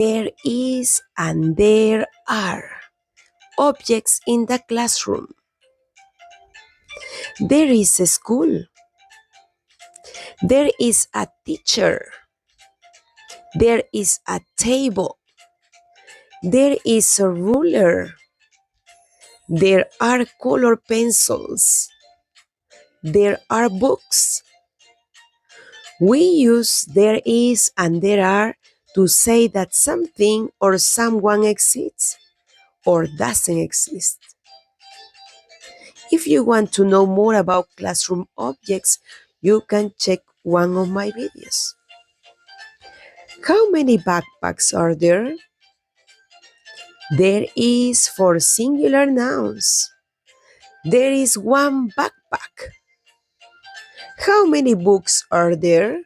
There is and there are objects in the classroom. There is a school. There is a teacher. There is a table. There is a ruler. There are color pencils. There are books. We use there is and there are to say that something or someone exists or doesn't exist. If you want to know more about classroom objects, you can check one of my videos. How many backpacks are there? There is for singular nouns. There is one backpack. How many books are there?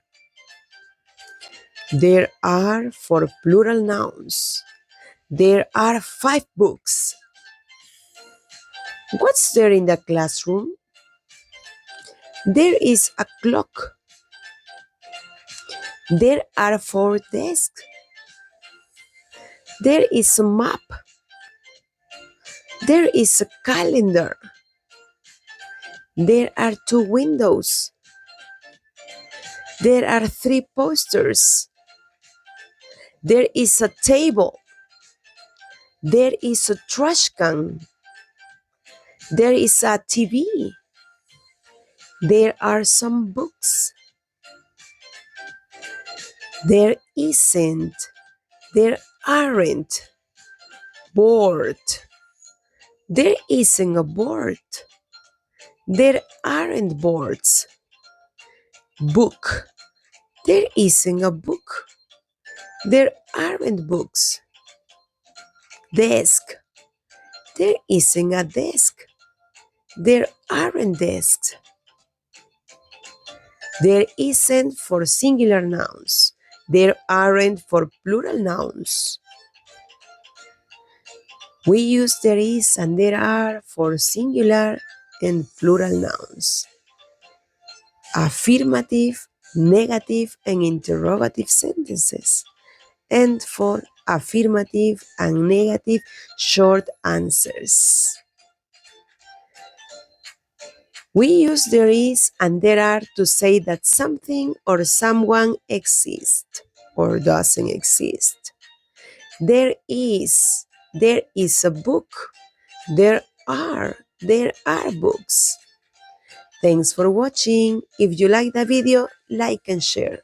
There are for plural nouns. There are 5 books. What's there in the classroom? There is a clock. There are 4 desks. There is a map. There is a calendar. There are 2 windows. There are 3 posters. There is a table. There is a trash can. There is a TV. There are some books. There isn't. There aren't. Board. There isn't a board. There aren't boards. Book. There isn't a book. There aren't books. Desk. There isn't a desk. There aren't desks. There isn't for singular nouns. There aren't for plural nouns. We use there is and there are for singular and plural nouns. Affirmative, negative, and interrogative sentences, and for affirmative and negative short answers. We use there is and there are to say that something or someone exists or doesn't exist. There is a book. There are books. Thanks for watching. If you like the video, like and share.